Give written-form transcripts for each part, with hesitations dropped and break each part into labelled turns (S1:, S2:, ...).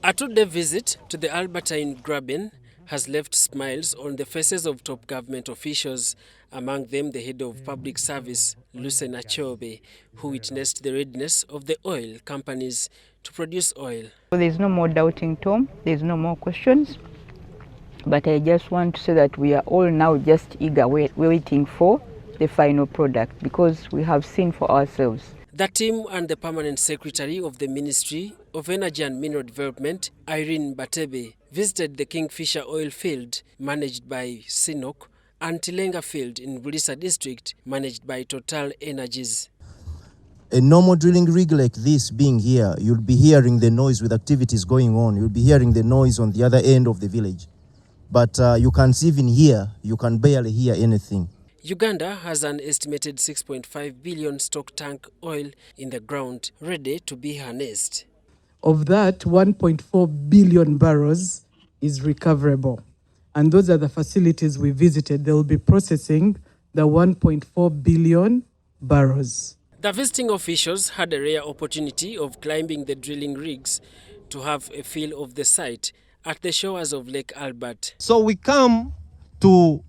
S1: A two-day visit to the Albertine Graben has left smiles on the faces of top government officials, among them the head of public service, Lucena Chobe, who witnessed the readiness of the oil companies to produce oil.
S2: There's no more doubting, Tom. There's no more questions. But I just want to say that we are all now just eager, waiting for the final product, because we have seen for ourselves.
S1: The team and the permanent secretary of the Ministry of Energy and Mineral Development, Irene Batebe, visited the Kingfisher oil field managed by Sinok and Tilenga field in Bulisa district managed by Total Energies.
S3: A normal drilling rig like this being here, you'll be hearing the noise with activities going on. You'll be hearing the noise on the other end of the village. But you can't even hear, you can barely hear anything.
S1: Uganda has an estimated 6.5 billion stock tank oil in the ground, ready to be harnessed.
S4: Of that, 1.4 billion barrels is recoverable. And those are the facilities we visited. They will be processing the 1.4 billion barrels.
S1: The visiting officials had a rare opportunity of climbing the drilling rigs to have a feel of the site at the shores of Lake Albert.
S5: So we come to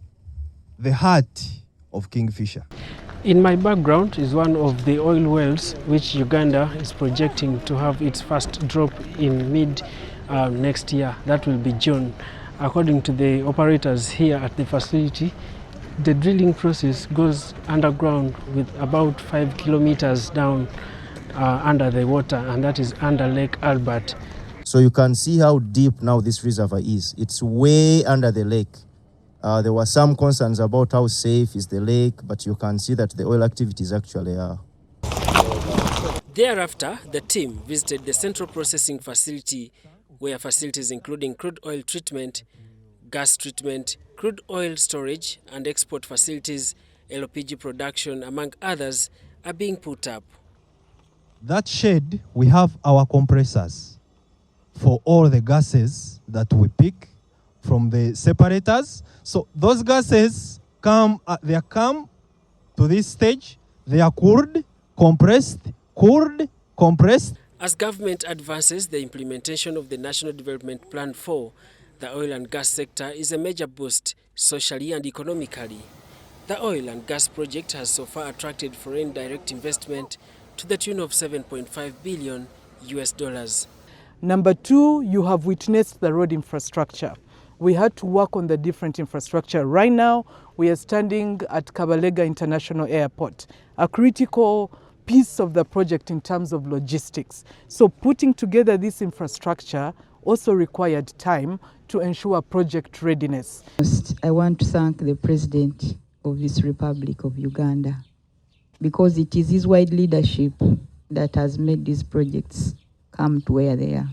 S5: the heart of Kingfisher.
S1: In my background is one of the oil wells which Uganda is projecting to have its first drop in mid next year. That will be June. According to the operators here at the facility, the drilling process goes underground with about 5 kilometers down under the water, and that is under Lake Albert.
S3: So you can see how deep now this reservoir is. It's way under the lake. There were some concerns about how safe is the lake, but you can see that the oil activities actually are.
S1: Thereafter, the team visited the central processing facility, where facilities including crude oil treatment, gas treatment, crude oil storage and export facilities, LPG production, among others, are being put up.
S5: That shed, we have our compressors for all the gases that we pick from the separators. So those gases come to this stage, they are cooled, compressed.
S1: As government advances the implementation of the National Development Plan 4, the oil and gas sector is a major boost socially and economically. The oil and gas project has so far attracted foreign direct investment to the tune of $7.5 billion US.
S4: Number two, you have witnessed the road infrastructure. We had to work on the different infrastructure. Right now, we are standing at Kabalega International Airport, a critical piece of the project in terms of logistics. So putting together this infrastructure also required time to ensure project readiness.
S2: I want to thank the President of this Republic of Uganda, because it is his wide leadership that has made these projects come to where they are.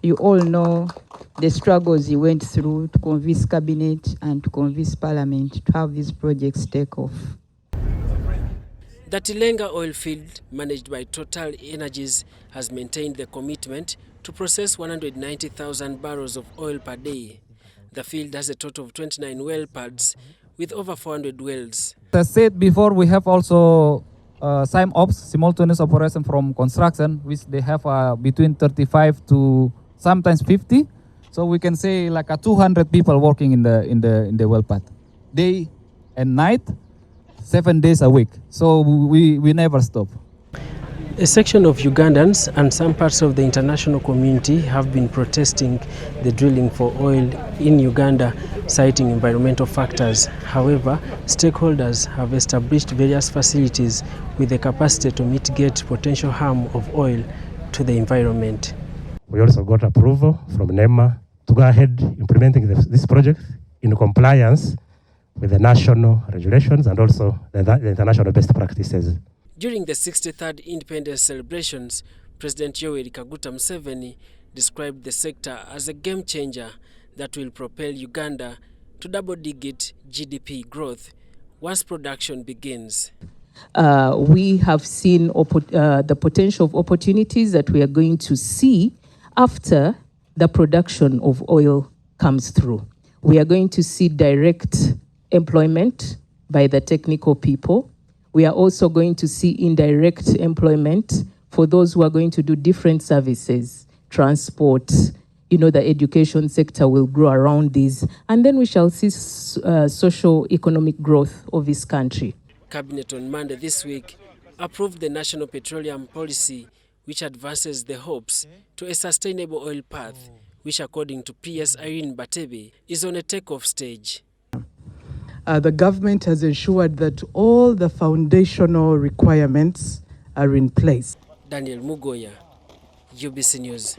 S2: You all know the struggles he went through to convince Cabinet and to convince Parliament to have these projects take off.
S1: The Tilenga oil field, managed by Total Energies, has maintained the commitment to process 190,000 barrels of oil per day. The field has a total of 29 well pads with over 400 wells.
S6: As I said before, we have also SIMOPS, simultaneous operation from construction, which they have between 35 to sometimes 50. So we can say like 200 people working in the well pad, day and night, 7 days a week. So we never stop.
S1: A section of Ugandans and some parts of the international community have been protesting the drilling for oil in Uganda, citing environmental factors. However, stakeholders have established various facilities with the capacity to mitigate potential harm of oil to the environment.
S7: We also got approval from NEMA to go ahead implementing this project in compliance with the national regulations and also the international best practices.
S1: During the 63rd independence celebrations, President Yoweri Kaguta Museveni described the sector as a game changer that will propel Uganda to double-digit GDP growth once production begins.
S8: We have seen the potential of opportunities that we are going to see after the production of oil comes through. We are going to see direct employment by the technical people. We are also going to see indirect employment for those who are going to do different services, transport, the education sector will grow around these, and then we shall see socio-economic growth of this country.
S1: Cabinet on Monday this week approved the National Petroleum Policy, which advances the hopes to a sustainable oil path, which according to PS Irene Batebe is on a takeoff stage.
S4: The government has ensured that all the foundational requirements are in place.
S1: Daniel Mugoya, UBC News.